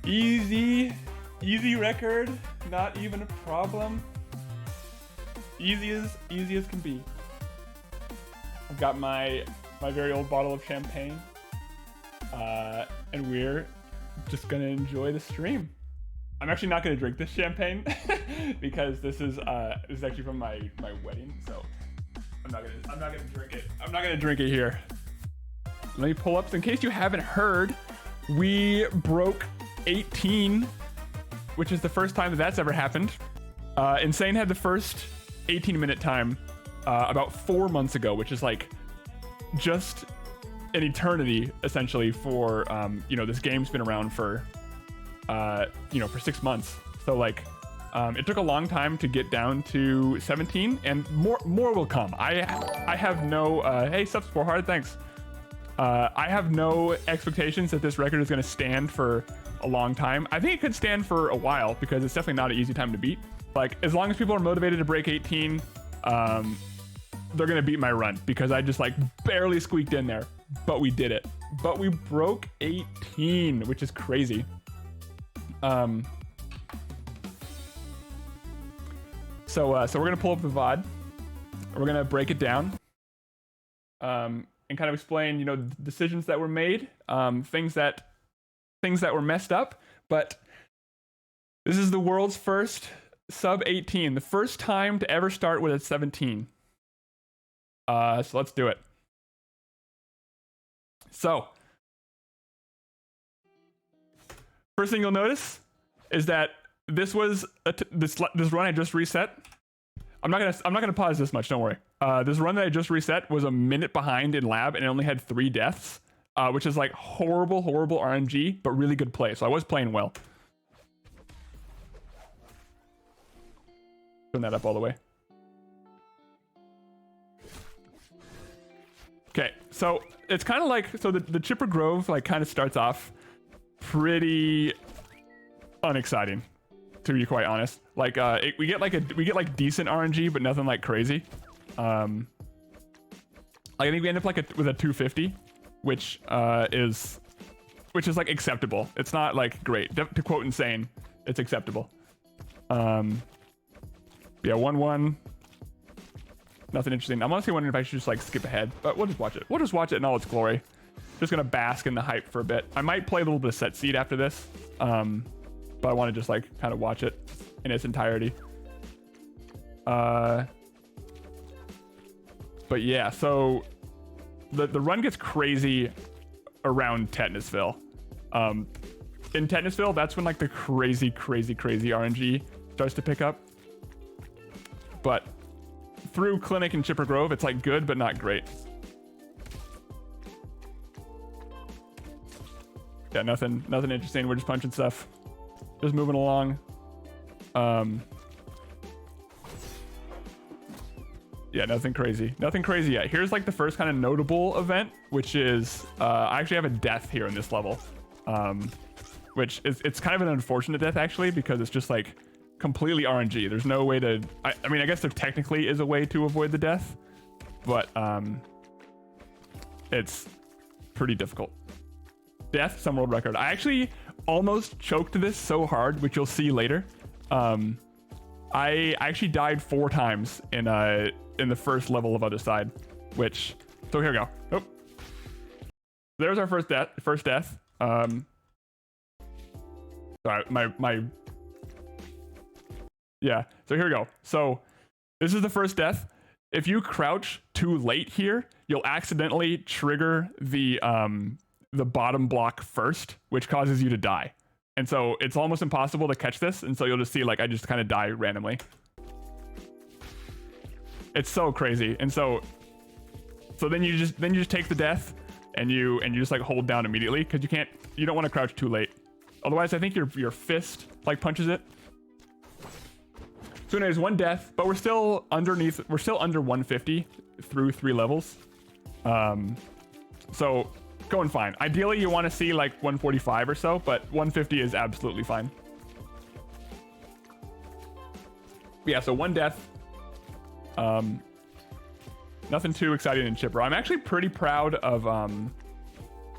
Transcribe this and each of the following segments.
Easy record, not even a problem. Easy as can be. I've got my very old bottle of champagne, and we're just gonna enjoy the stream. I'm actually not gonna drink this champagne because this is actually from my wedding, so I'm not gonna drink it. I'm not gonna drink it here. Let me pull up. So in case you haven't heard, we broke 18, which is the first time that's ever happened. Insane had the first 18-minute time about 4 months ago, which is like just an eternity essentially for this game's been around for for 6 months. So like it took a long time to get down to 17, and more will come. I have no hey, subs for hard, thanks. I have no expectations that this record is going to stand for a long time. I think it could stand for a while because it's definitely not an easy time to beat. Like, as long as people are motivated to break 18, they're going to beat my run because I just like barely squeaked in there, but we did it. But we broke 18, which is crazy. So we're going to pull up the VOD. We're going to break it down. And kind of explain, decisions that were made, things that were messed up. But this is the world's first sub 18, the first time to ever start with a 17. So let's do it. So first thing you'll notice is that this was this run I just reset. I'm not gonna pause this much. Don't worry. This run that I just reset was a minute behind in lab and it only had 3 deaths, which is like horrible RNG, but really good play. So I was playing well. Turn that up all the way. Okay, so it's kind of like, so the Chipper Grove like kind of starts off pretty unexciting, to be quite honest. Like we get like decent RNG, but nothing like crazy. I think we end up like with a 250, which is like acceptable. It's not like great. To quote Insane, it's acceptable. Yeah, 1-1. Nothing interesting. I'm honestly wondering if I should just like skip ahead, but we'll just watch it. We'll just watch it in all its glory. Just gonna bask in the hype for a bit. I might play a little bit of Set Seed after this, but I want to just like kind of watch it in its entirety. But yeah, so the run gets crazy around Tetanusville. In Tetanusville, that's when like the crazy RNG starts to pick up. But through Clinic and Chipper Grove, it's like good, but not great. Yeah, nothing interesting. We're just punching stuff. Just moving along. Yeah, nothing crazy yet. Here's like the first kind of notable event, which is I actually have a death here in this level, which is, it's kind of an unfortunate death actually, because it's just like completely RNG. There's no way to, I mean, I guess there technically is a way to avoid the death, but it's pretty difficult. Death, some world record. I actually almost choked this so hard, which you'll see later. I actually died 4 times in the first level of Other Side, which, so here we go. Oh, there's our first death. Sorry, my yeah, so here we go. So this is the first death. If you crouch too late here, you'll accidentally trigger the bottom block first, which causes you to die. And so it's almost impossible to catch this, and so you'll just see like I just kind of die randomly. It's so crazy. And so then you just take the death and you just like hold down immediately, because you don't want to crouch too late. Otherwise I think your fist like punches it. So anyways, 1 death, but we're still under 150 through 3 levels. So going fine. Ideally you want to see like 145 or so, but 150 is absolutely fine. Yeah, so 1 death. Nothing too exciting in Chipper. I'm actually pretty proud of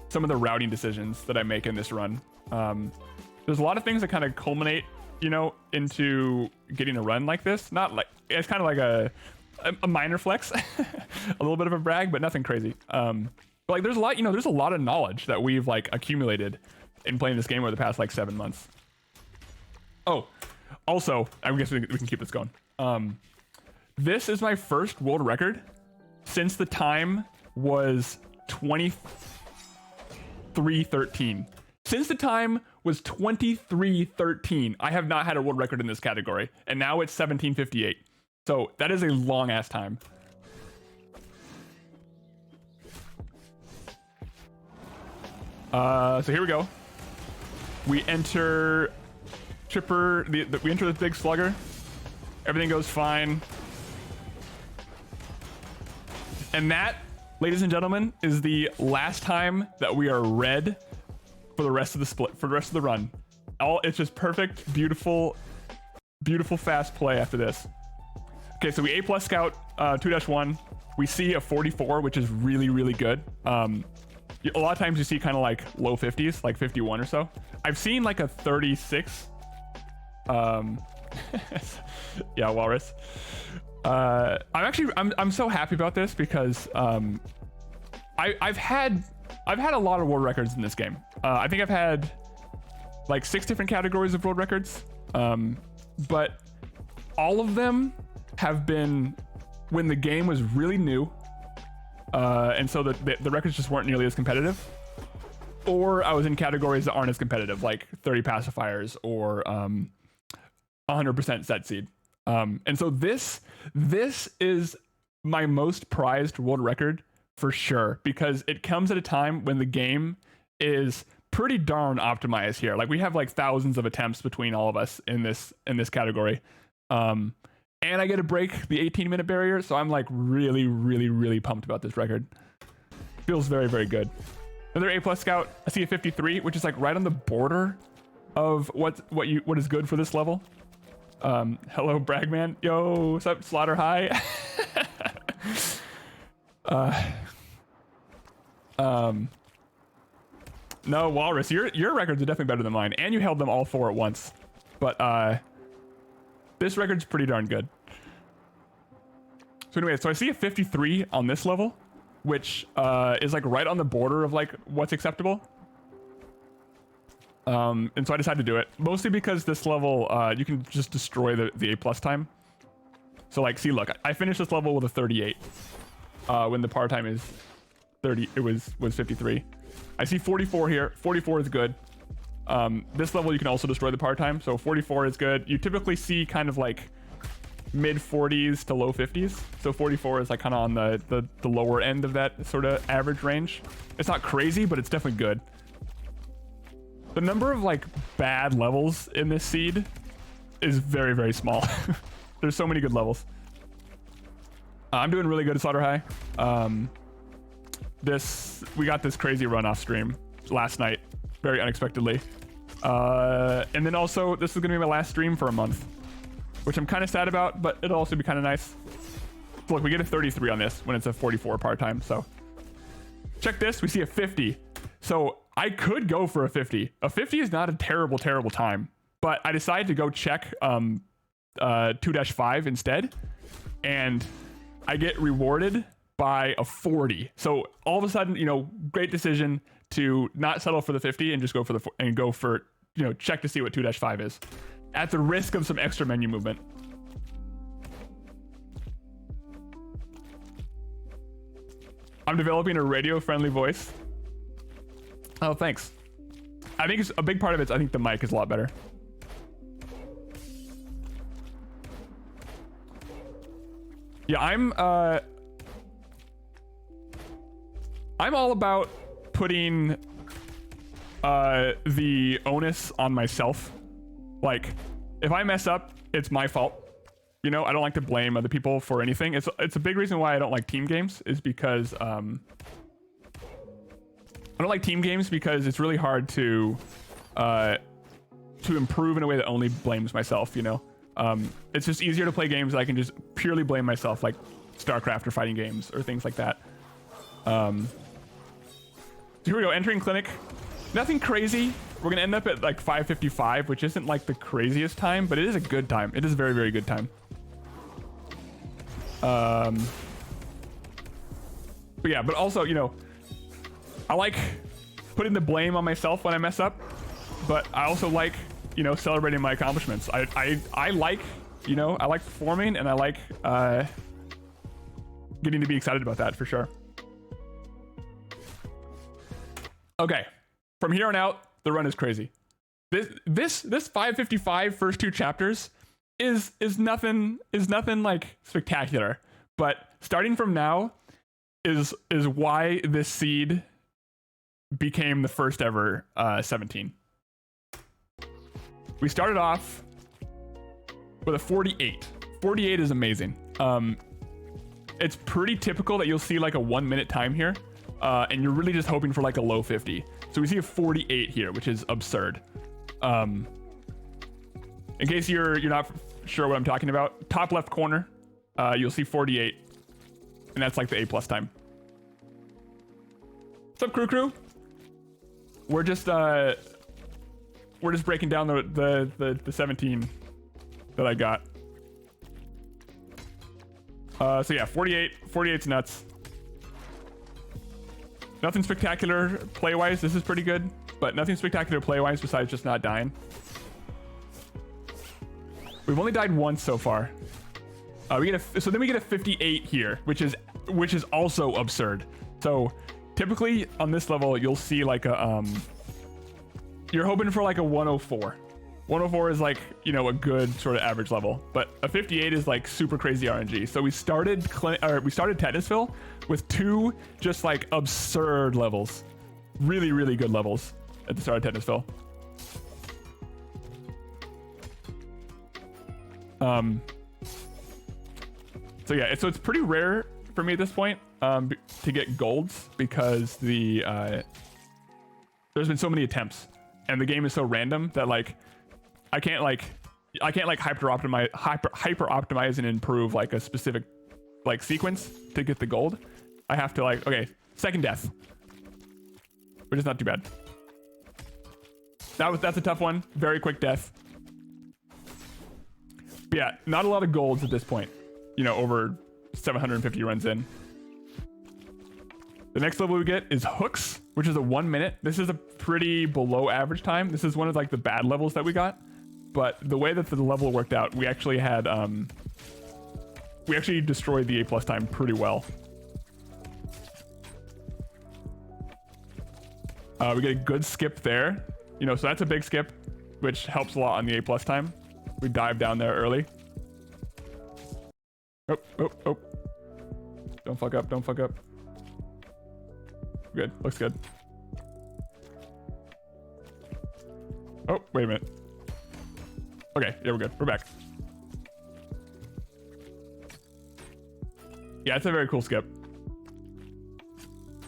some of the routing decisions that I make in this run. There's a lot of things that kind of culminate, you know, into getting a run like this. Not like, it's kind of like a minor flex, a little bit of a brag, but nothing crazy. But like there's a lot, you know, there's a lot of knowledge that we've like accumulated in playing this game over the past like 7 months. Oh, also, I guess we can keep this going. This is my first world record since the time was 23:13. Since the time was 23:13, I have not had a world record in this category, and now it's 17:58. So that is a long ass time. So here we go. We enter Tripper. We enter the big slugger. Everything goes fine. And that, ladies and gentlemen, is the last time that we are red for the rest of the split, for the rest of the run. It's just perfect, beautiful, beautiful fast play after this. Okay, so we A+ scout 2-1. We see a 44, which is really, really good. A lot of times you see kind of like low 50s, like 51 or so. I've seen like a 36. Yeah, Walrus. I'm so happy about this because I've had a lot of world records in this game. I think I've had like 6 different categories of world records, but all of them have been when the game was really new, and so the records just weren't nearly as competitive, or I was in categories that aren't as competitive, like 30 pacifiers or 100% set seed. And so this is my most prized world record for sure, because it comes at a time when the game is pretty darn optimized here. Like we have like thousands of attempts between all of us in this category. And I get to break the 18-minute barrier, so I'm like really, really, really pumped about this record. Feels very, very good. Another A+ scout. I see a 53, which is like right on the border of what is good for this level. Hello, Bragman. Yo, what's up, Slaughter High? No, Walrus, your records are definitely better than mine, and you held them all 4 at once. But this record's pretty darn good. So anyway, so I see a 53 on this level, which is like right on the border of like what's acceptable. And so I decided to do it, mostly because this level you can just destroy the A+ time. So like, see, look, I finished this level with a 38 when the par time is 30. It was 53. I see 44 here. 44 is good. This level you can also destroy the par time, so 44 is good. You typically see kind of like mid 40s to low 50s, so 44 is like kind of on the lower end of that sort of average range. It's not crazy, but it's definitely good. The number of like bad levels in this seed is very, very small. There's so many good levels. I'm doing really good at Slaughter High. We got this crazy run off stream last night, very unexpectedly. And then also this is gonna be my last stream for a month, which I'm kind of sad about, but it'll also be kind of nice. So look, we get a 33 on this when it's a 44 par time. So check this, we see a 50. So I could go for a 50. A 50 is not a terrible, terrible time, but I decided to go check 2-5 instead, and I get rewarded by a 40. So all of a sudden, you know, great decision to not settle for the 50 and just go for check to see what 2-5 is, at the risk of some extra menu movement. I'm developing a radio-friendly voice. Oh, thanks. I think it's a big part of it. I think the mic is a lot better. Yeah, I'm all about putting the onus on myself. Like, if I mess up, it's my fault. You know, I don't like to blame other people for anything. It's a big reason why I don't like team games, is because I don't like team games because it's really hard to improve in a way that only blames myself, you know? It's just easier to play games that I can just purely blame myself, like StarCraft or fighting games or things like that. So here we go, entering clinic. Nothing crazy. We're gonna end up at like 5:55, which isn't like the craziest time, but it is a good time. It is a very, very good time. But yeah, but also, you know, I like putting the blame on myself when I mess up, but I also like, you know, celebrating my accomplishments. I like, you know, I like performing, and I like getting to be excited about that for sure. Okay, from here on out, the run is crazy. This 5:55 first 2 chapters is nothing like spectacular, but starting from now is why this seed became the first ever 17. We started off with a 48. 48 is amazing. It's pretty typical that you'll see like a 1 minute time here, and you're really just hoping for like a low 50. So we see a 48 here, which is absurd. In case you're not sure what I'm talking about, top left corner, you'll see 48, and that's like the A+ time. What's up, crew? We're just breaking down the 17 that I got. So yeah, 48's nuts. Nothing spectacular play-wise. This is pretty good, but nothing spectacular play-wise besides just not dying. We've only died once so far. So then we get a 58 here, which is also absurd. So typically on this level, you'll see like a you're hoping for like a 104. 104 is like, you know, a good sort of average level, but a 58 is like super crazy RNG. So we started Tetanusville with 2 just like absurd levels, really, really good levels at the start of Tetanusville. So yeah, so it's pretty rare for me at this point to get golds because there's been so many attempts and the game is so random that like I can't hyper optimize and improve like a specific like sequence to get the gold. I have to like, okay, second death, which is not too bad. That's a tough one. Very quick death. But yeah, not a lot of golds at this point, you know, over 750 runs in. The next level we get is hooks, which is a 1 minute. This is a pretty below average time. This is one of like the bad levels that we got. But the way that the level worked out, we actually had, we actually destroyed the A+ time pretty well. We get a good skip there. You know, so that's a big skip, which helps a lot on the A+ time. We dive down there early. Oh. Don't fuck up, don't fuck up. Good, looks good. Oh, wait a minute. Okay, yeah, we're good. We're back. Yeah, it's a very cool skip.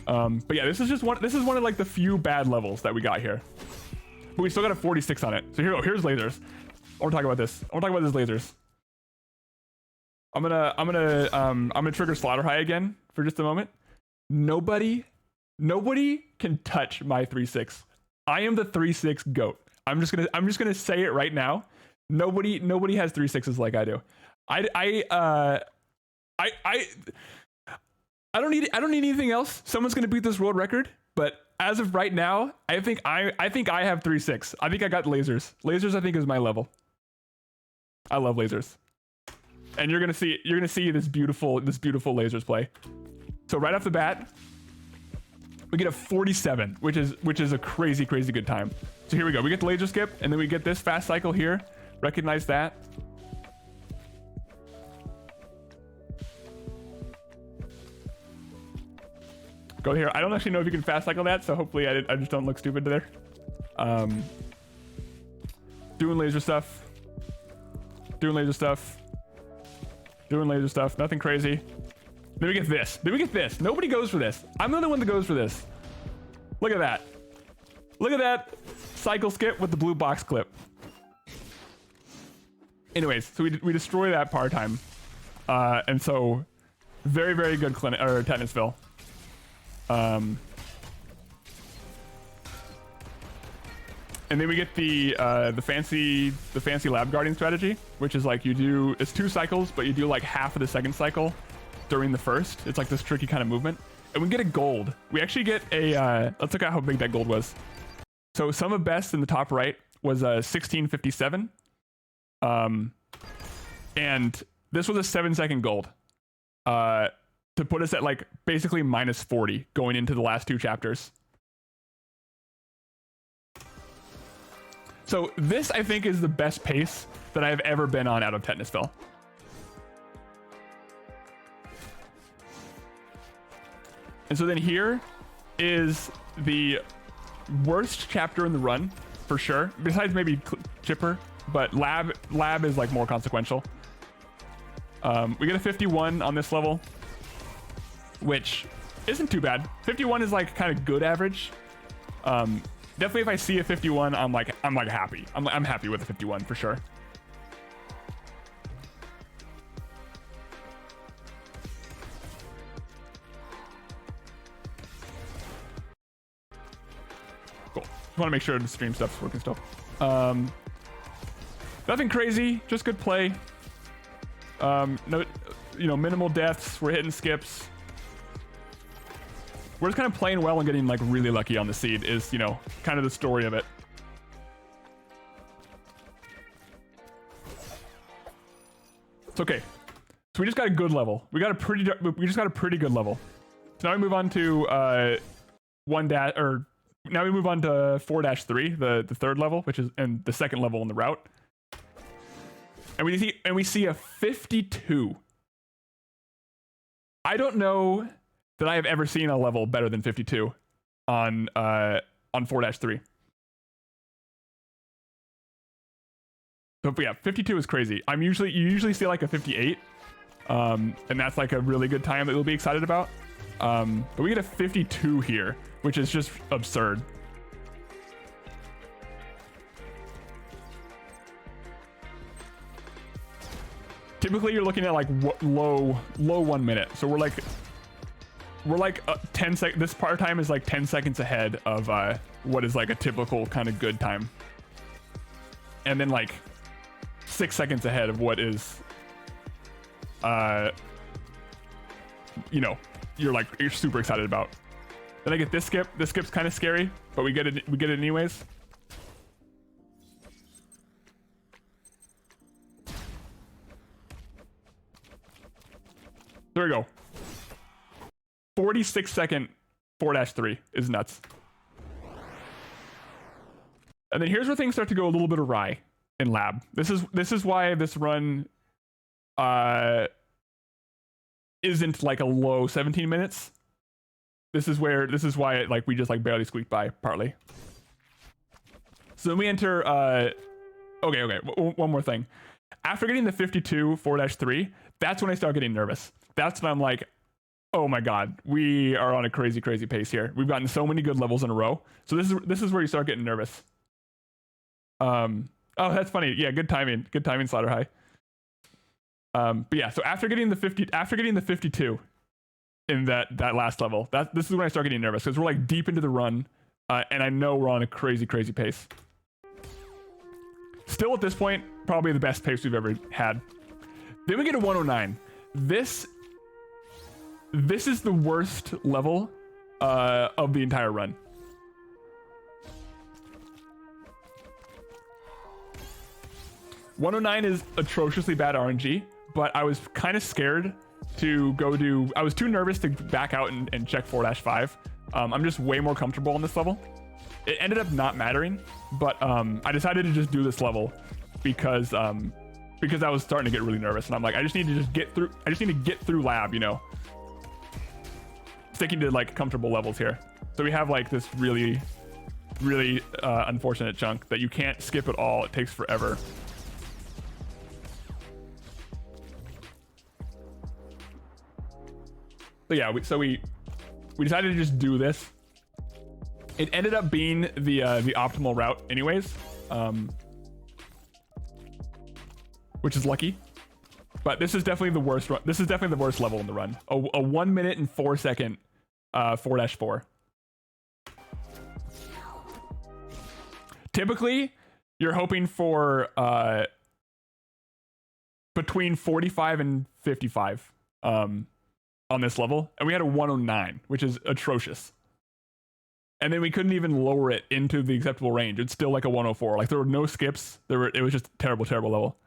But yeah, this is one of like the few bad levels that we got here. But we still got a 46 on it. So here's lasers. I want to talk about this. I want to talk about these lasers. I'm gonna trigger Slaughter High again for just a moment. Nobody can touch my 3.6. I am the 3.6 GOAT. I'm just gonna say it right now. Nobody has 3.6s like I do. I don't need anything else. Someone's gonna beat this world record, but as of right now, I think I have 3.6. I think I got lasers. Lasers I think is my level. I love lasers. And you're gonna see this beautiful lasers play. So right off the bat, we get a 47, which is a crazy good time. So here we go. We get the laser skip, and then we get this fast cycle here. Recognize that. Go here. I don't actually know if you can fast cycle that, so hopefully I just don't look stupid there. Doing laser stuff. Doing laser stuff. Doing laser stuff. Nothing crazy. Then we get this. Then we get this. Nobody goes for this. I'm the only one that goes for this. Look at that. Look at that cycle skip with the blue box clip. Anyways, so we destroy that par time. And so very good Tetanusville. And then we get the fancy lab guarding strategy, which is like it's 2 cycles, but you do like half of the second cycle during the first. It's like this tricky kind of movement. And we get a gold. We actually get a, let's look at how big that gold was. So sum of best in the top right was 1657. And this was a 7-second gold. To put us at like basically minus 40 going into the last 2 chapters. So this, I think, is the best pace that I've ever been on out of Tetanusville. And so then here is the worst chapter in the run, for sure. Besides maybe Chipper, but lab is like more consequential. We get a 51 on this level, which isn't too bad. 51 is like kind of good average. Definitely if I see a 51, I'm like happy. I'm happy with a 51 for sure. Cool. Just want to make sure the stream stuff's working still. Nothing crazy, just good play. No, minimal deaths. We're hitting skips. We're just kind of playing well and getting like really lucky on the seed is, kind of the story of it. It's okay. So we just got a good level. We just got a pretty good level. So now we move on to now we move on to 4-3, the third level, which is and the second level in the route. And we see a 52. I don't know that I have ever seen a level better than 52 on 4-3. So yeah, 52 is crazy. You usually see like a 58, and that's like a really good time that we'll be excited about. But we get a 52 here, which is just absurd. Typically, you're looking at like low 1 minute. So we're like 10 seconds. This part time is like 10 seconds ahead of what is like a typical kind of good time, and then like 6 seconds ahead of what is, you're super excited about. Then I get this skip. This skip's kind of scary, but we get it. We get it anyways. There we go. 46-second 4-3 is nuts. And then here's where things start to go a little bit awry in lab. This is why this run isn't like a low 17 minutes. This is why like we just like barely squeaked by partly. So then we enter okay, one more thing. After getting the 52 4-3, that's when I start getting nervous. That's when I'm like, oh my god, we are on a crazy pace here. We've gotten so many good levels in a row. So this is where you start getting nervous. Oh, that's funny. Yeah, good timing, Slaughter High. But yeah, so after getting the 52 in that last level, this is when I start getting nervous because we're like deep into the run, and I know we're on a crazy pace. Still at this point, probably the best pace we've ever had. Then we get a 109. This is the worst level of the entire run. .109 is atrociously bad RNG, but I was kind of scared to go do. I was too nervous to back out and check 4-5. I'm just way more comfortable on this level. It ended up not mattering, but I decided to just do this level because I was starting to get really nervous, and I'm like, I just need to get through. I just need to get through lab, sticking to like comfortable levels here. So we have like this really unfortunate chunk that you can't skip at all. It takes forever. So yeah, we decided to just do this. It ended up being the optimal route anyways, which is lucky. But this is definitely the worst run. This is definitely the worst level in the run. A 1 minute and 4 second 4-4. typically you're hoping for between 45 and 55 on this level, and we had a 109, which is atrocious. And then we couldn't even lower it into the acceptable range. It's still like a 104. Like there were no skips. It was just a terrible, terrible level.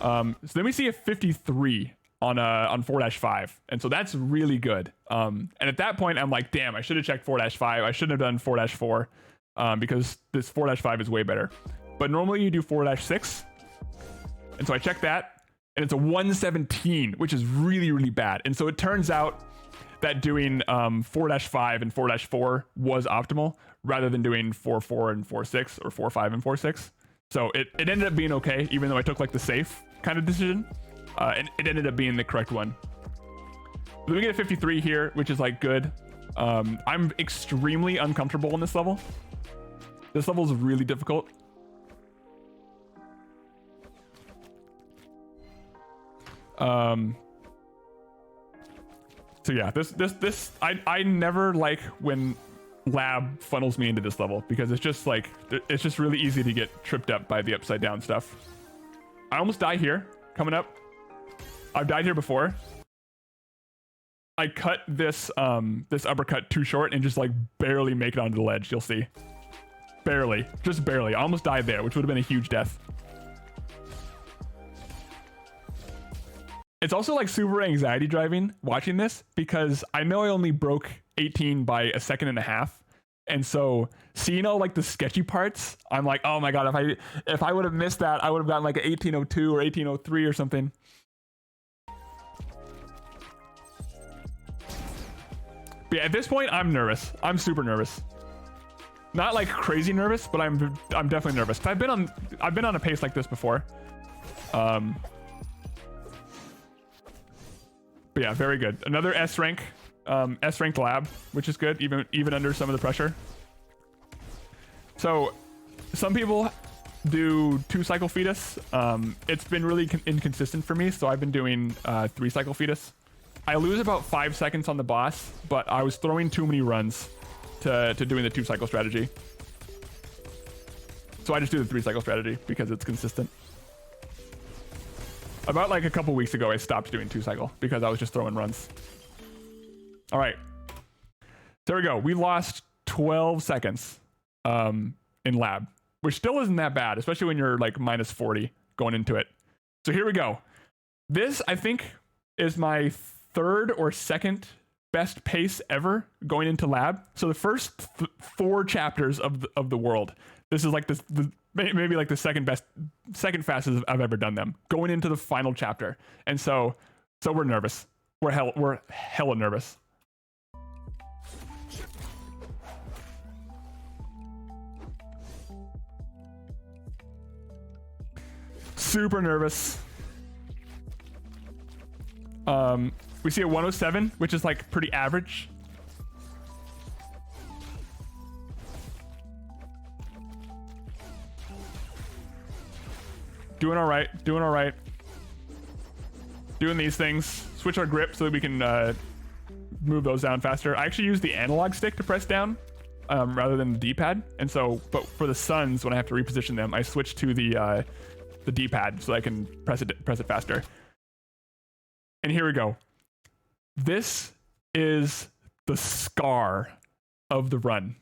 So then we see a 53 on 4-5, and so that's really good. And at that point, I'm like, damn, I should have checked 4-5. I shouldn't have done 4-4 because this 4-5 is way better. But normally you do 4-6, and so I checked that, and it's a 117, which is really, really bad. And so it turns out that doing 4-5 and 4-4 was optimal rather than doing 4-4 and 4-6 or 4-5 and 4-6. So it ended up being okay, even though I took like the safe kind of decision. And it ended up being the correct one. Then we get a 53 here, which is like good. I'm extremely uncomfortable on this level. This level is really difficult. So yeah, this I never like when lab funnels me into this level because it's just like it's just really easy to get tripped up by the upside down stuff. I almost die here coming up. I've died here before. I cut this this uppercut too short and just like barely make it onto the ledge. You'll see, barely, just barely. I almost died there, which would have been a huge death. It's also like super anxiety driving watching this because I know I only broke 18 by a second and a half. And so seeing all like the sketchy parts, I'm like, oh my God, if I would have missed that, I would have gotten like an 1802 or 1803 or something. But yeah, at this point, I'm nervous. I'm super nervous. Not like crazy nervous, but I'm definitely nervous. I've been on a pace like this before. But yeah, very good. Another S rank, S ranked lab, which is good, even under some of the pressure. So some people do 2-cycle fetus. It's been really inconsistent for me, so I've been doing 3-cycle fetus. I lose about 5 seconds on the boss, but I was throwing too many runs to doing the 2-cycle strategy. So I just do the 3-cycle strategy because it's consistent. About like a couple weeks ago, I stopped doing 2-cycle because I was just throwing runs. All right. There we go. We lost 12 seconds in lab, which still isn't that bad, especially when you're like minus 40 going into it. So here we go. This, I think, is my third or second best pace ever going into lab. So the first 4 chapters of the world, this is like maybe like the second fastest I've ever done them, going into the final chapter. And so we're nervous. We're hella nervous. Super nervous. We see a 107, which is like pretty average. Doing all right. Doing these things. Switch our grip so that we can move those down faster. I actually use the analog stick to press down rather than the D-pad. And so, but for the suns, when I have to reposition them, I switch to the D-pad so I can press it faster. And here we go. This is the scar of the run.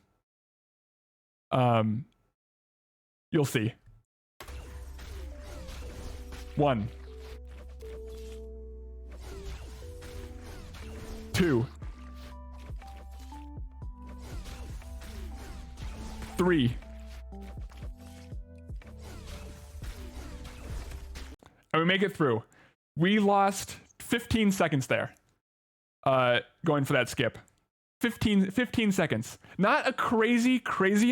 You'll see. 1, 2, 3. And we make it through. We lost 15 seconds there. Going for that skip. 15 seconds. Not a crazy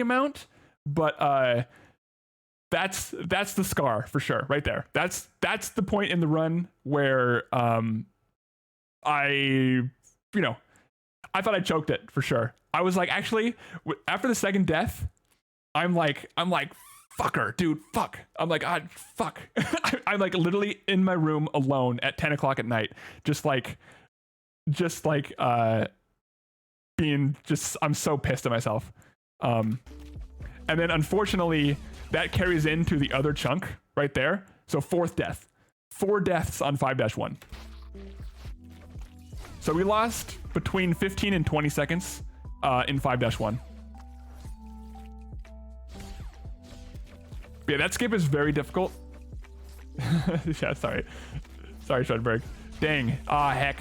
amount, but that's the scar for sure, right there. That's the point in the run where I thought I choked it for sure. I was like, actually, after the second death, I'm like, fucker, dude, fuck. I'm like, fuck. I'm like literally in my room alone at 10 o'clock at night, just like being I'm so pissed at myself. And then unfortunately, that carries into the other chunk right there. So 4th death. 4 deaths on 5-1. So we lost between 15 and 20 seconds in 5-1. Yeah, that skip is very difficult. Yeah, sorry. Sorry, Shredberg. Dang. Ah, heck.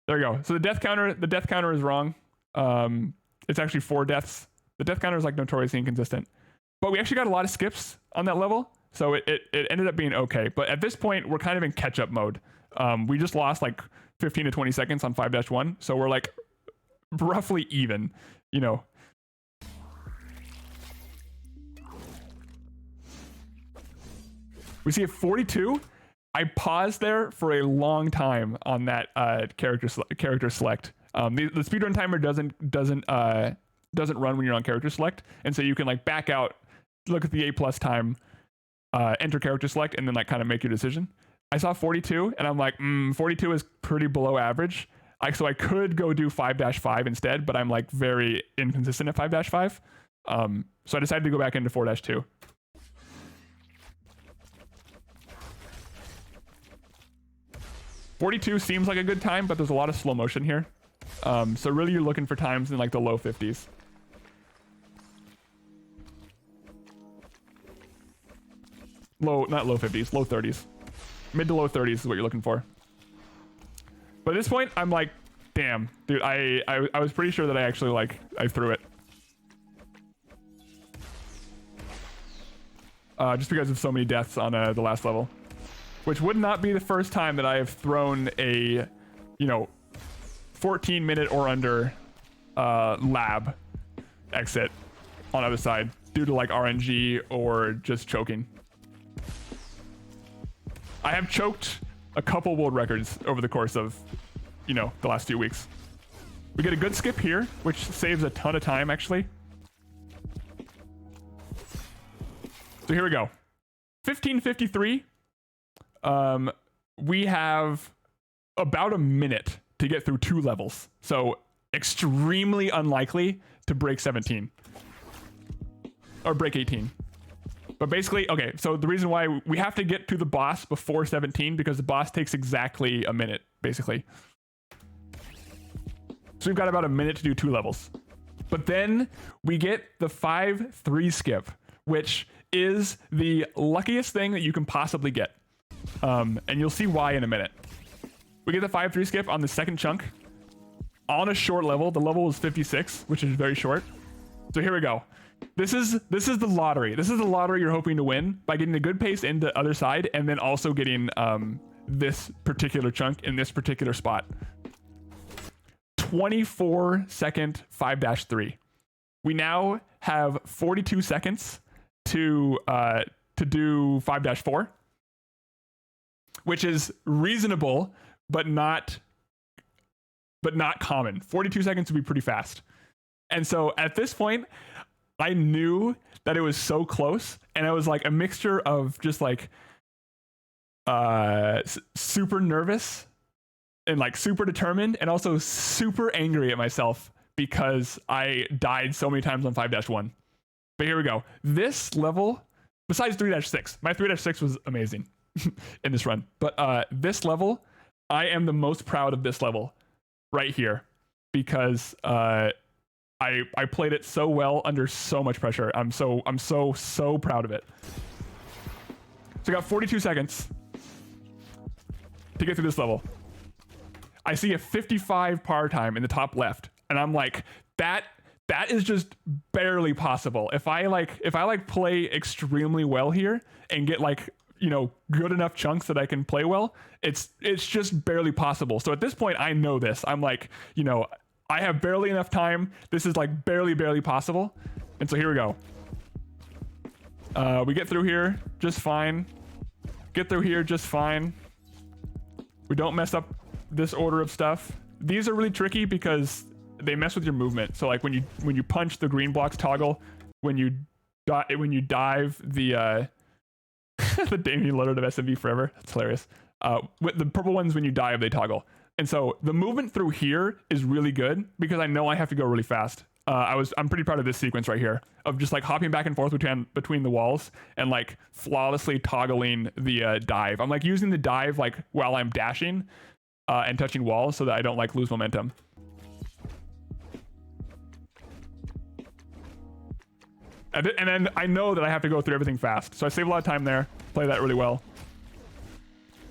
There we go. So the death counter is wrong. It's actually 4 deaths. The death counter is like notoriously inconsistent. But we actually got a lot of skips on that level. So it ended up being okay. But at this point, we're kind of in catch-up mode. We just lost like 15 to 20 seconds on 5-1. So we're like roughly even, you know. We see a 42. I paused there for a long time on that character select. The speedrun timer doesn't run when you're on character select, and so you can like back out, look at the A+ time, enter character select, and then like kind of make your decision. I saw 42, and I'm like, 42 is pretty below average. So I could go do 5-5 instead, but I'm like very inconsistent at 5-5. So I decided to go back into 4-2. .42 seems like a good time, but there's a lot of slow motion here. So really you're looking for times in like the low 50s. Not low 50s, low 30s. Mid to low 30s is what you're looking for. But at this point, I'm like, damn, dude, I was pretty sure that I threw it. Just because of so many deaths on the last level. Which would not be the first time that I have thrown a, 14-minute or under lab exit on the other side due to like RNG or just choking. I have choked a couple world records over the course of, the last few weeks. We get a good skip here, which saves a ton of time actually. So here we go. 15:53. We have about a minute to get through 2 levels. So extremely unlikely to break 17 or break 18. But basically, okay, so the reason why we have to get to the boss before 17 because the boss takes exactly a minute, basically. So we've got about a minute to do 2 levels. But then we get the 5-3 skip, which is the luckiest thing that you can possibly get. And you'll see why in a minute. We get the 5-3 skip on the second chunk on a short level. The level was 56, which is very short. So here we go. This is the lottery. This is the lottery you're hoping to win by getting a good pace into the other side and then also getting this particular chunk in this particular spot. 24-second 5-3. We now have 42 seconds to do 5-4. Which is reasonable, but not common. 42 seconds would be pretty fast. And so at this point, I knew that it was so close, and I was like a mixture of just like super nervous and like super determined and also super angry at myself because I died so many times on 5-1. But here we go. This level, besides 3-6, my 3-6 was amazing. In this run, but this level, I am the most proud of this level right here because I played it so well under so much pressure. I'm so proud of it. So I got 42 seconds to get through this level. I see a 55 par time in the top left, and I'm like, that is just barely possible. If I play extremely well here and get like good enough chunks that I can play well, it's just barely possible. So at this point, I know this. I'm like, I have barely enough time. This is like barely possible. And so here we go. We get through here just fine. Get through here just fine. We don't mess up this order of stuff. These are really tricky because they mess with your movement. So like when you punch, the green blocks toggle. When you dive, the the Damien loaded of SMB forever. That's hilarious. With the purple ones, when you dive, they toggle. And so the movement through here is really good because I know I have to go really fast. I'm pretty proud of this sequence right here of just like hopping back and forth between the walls and like flawlessly toggling the dive. I'm like using the dive like while I'm dashing and touching walls so that I don't like lose momentum. And then I know that I have to go through everything fast, so I save a lot of time there. Play that really well.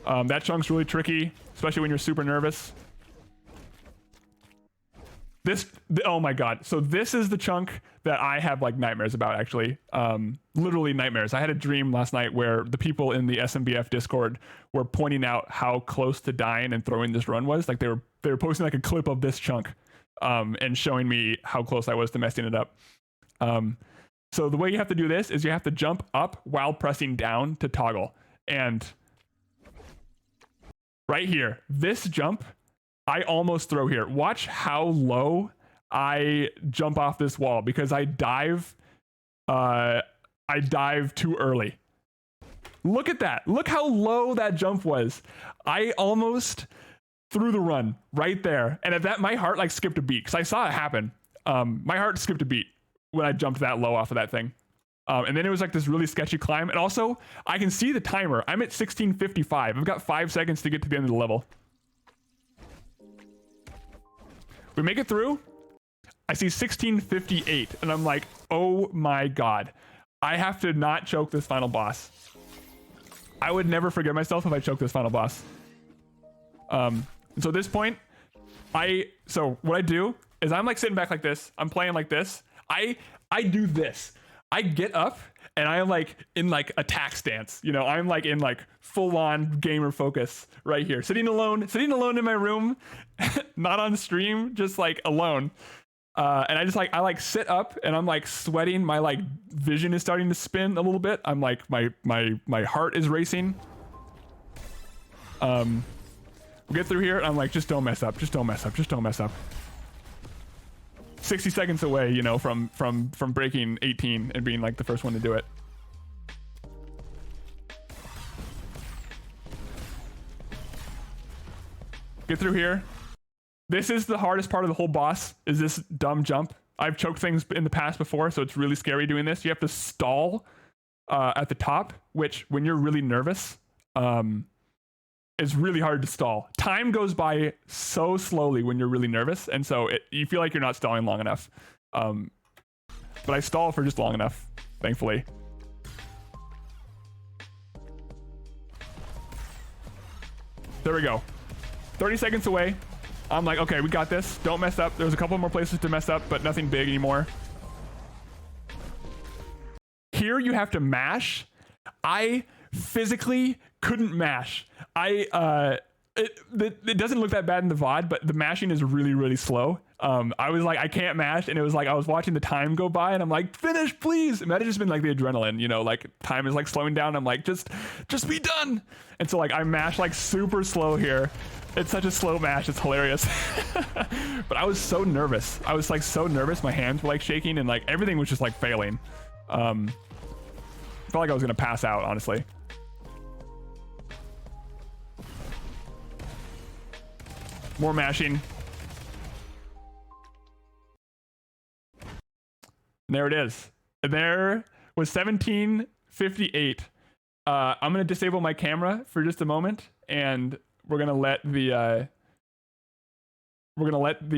That chunk's really tricky, especially when you're super nervous. Oh my god. So this is the chunk that I have like nightmares about, actually. Literally nightmares. I had a dream last night where the people in the SMBF Discord were pointing out how close to dying and throwing this run was. Like they were posting like a clip of this chunk and showing me how close I was to messing it up. So the way you have to do this is you have to jump up while pressing down to toggle. And right here, this jump, I almost throw here. Watch how low I jump off this wall because I dive too early. Look at that. Look how low that jump was. I almost threw the run right there. And at that, my heart like skipped a beat because I saw it happen. My heart skipped a beat when I jumped that low off of that thing. And then it was like this really sketchy climb. And also, I can see the timer. I'm at 16:55. I've got 5 seconds to get to the end of the level. We make it through. I see 16:58, and I'm like, oh my god. I have to not choke this final boss. I would never forgive myself if I choked this final boss. So at this point, so what I do is I'm like sitting back like this. I'm playing like this. I do this. I get up and I'm like in like attack stance. You know, I'm like in like full on gamer focus right here. Sitting alone in my room, not on stream, just like alone. And I like sit up and I'm like sweating. My like vision is starting to spin a little bit. I'm like, my heart is racing. We'll get through here and I'm like, just don't mess up. Just don't mess up. Just don't mess up. 60 seconds away, you know, from breaking 18 and being like the first one to do it. Get through here. This is the hardest part of the whole boss, is this dumb jump. I've choked things in the past before, so it's really scary doing this. You have to stall at the top, which when you're really nervous, is really hard to stall. Time goes by so slowly when you're really nervous, and so you feel like you're not stalling long enough. But I stall for just long enough, thankfully. There we go. 30 seconds away. I'm like, okay, we got this. Don't mess up. There's a couple more places to mess up, but nothing big anymore. Here you have to mash. I physically couldn't mash. It doesn't look that bad in the VOD, but the mashing is really, really slow. I was like, I can't mash, and it was like I was watching the time go by, and I'm like, finish, please. It might have just been like the adrenaline, you know, like time is like slowing down. I'm like, just be done. And so like I mash like super slow here. It's such a slow mash. It's hilarious. But I was so nervous. I was like so nervous. My hands were like shaking, and like everything was just like failing. Felt like I was gonna pass out, honestly. More mashing. There it is. There was 17:58. I'm gonna disable my camera for just a moment, and we're gonna let the we're gonna let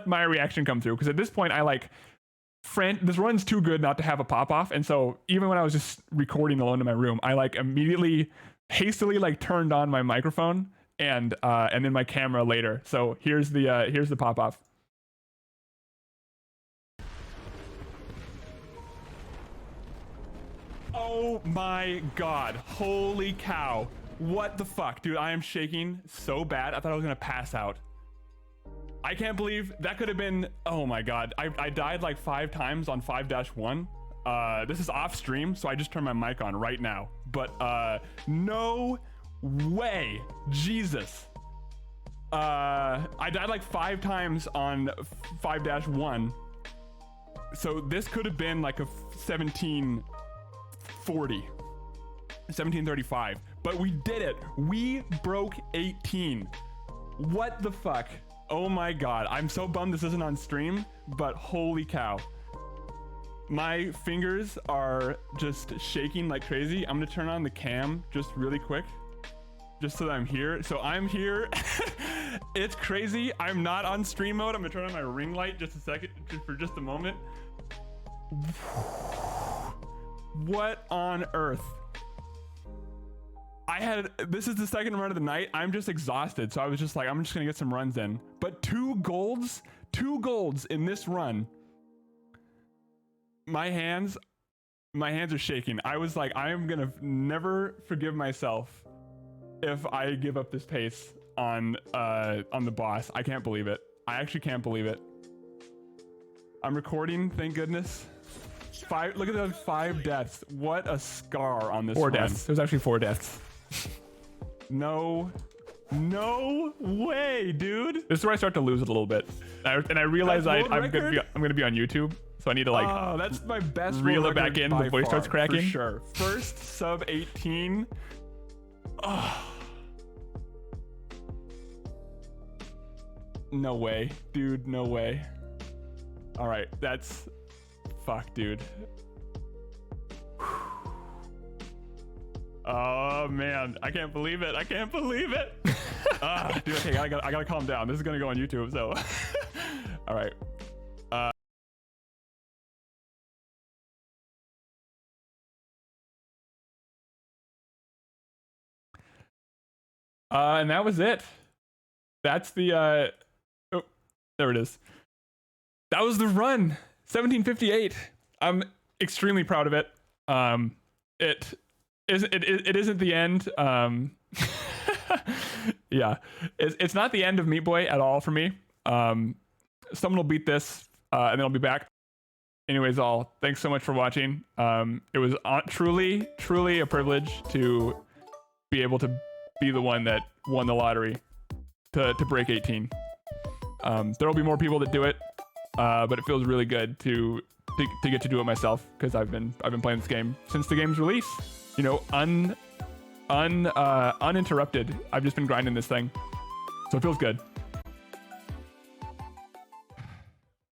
my reaction come through, because at this point I like this run's too good not to have a pop off, and so even when I was just recording alone in my room, I like immediately hastily like turned on my microphone and then my camera later. So here's the pop off. Oh my god, holy cow, what the fuck, dude. I am shaking so bad. I thought I was gonna pass out. I can't believe that could have been, oh my god. I died like 5 times on 5-1. This is off stream, so I just turned my mic on right now. But no way, Jesus. I died like 5 times on 5-1. So this could have been like a 1740, 1735. But we did it. We broke 18. What the fuck? Oh my God. I'm so bummed this isn't on stream, but holy cow. My fingers are just shaking like crazy. I'm gonna turn on the cam just really quick, just so that I'm here. So I'm here. It's crazy. I'm not on stream mode. I'm gonna turn on my ring light just a second, for just a moment. What on earth? This is the second run of the night. I'm just exhausted. So I was just like, I'm just gonna get some runs in. But two golds in this run. My hands are shaking. I was like, I am gonna never forgive myself if I give up this pace on the boss. I can't believe it. I actually can't believe it. I'm recording, thank goodness. Look at those 5 deaths. What a scar on this one. 4 deaths. There's actually 4 deaths. No way, dude. This is where I start to lose it a little bit. And I realize I'm gonna be on YouTube. So I need to like, oh, that's my best reel it back in. The voice starts cracking. For sure. First sub 18. Oh. No way, dude. No way. All right, that's fuck, dude. Oh man, I can't believe it. I can't believe it. Dude, okay, I gotta calm down. This is gonna go on YouTube, so. All right. And that was it. That's the, oh, there it is. That was the run, 1758. I'm extremely proud of it. It isn't the end. Yeah, it's not the end of Meat Boy at all for me. Someone will beat this, and then I'll be back. Anyways, all, thanks so much for watching. It was truly a privilege to be able to be the one that won the lottery to break 18. There'll be more people that do it, but it feels really good to get to do it myself, because I've been playing this game since the game's release. You know, uninterrupted. I've just been grinding this thing, so it feels good.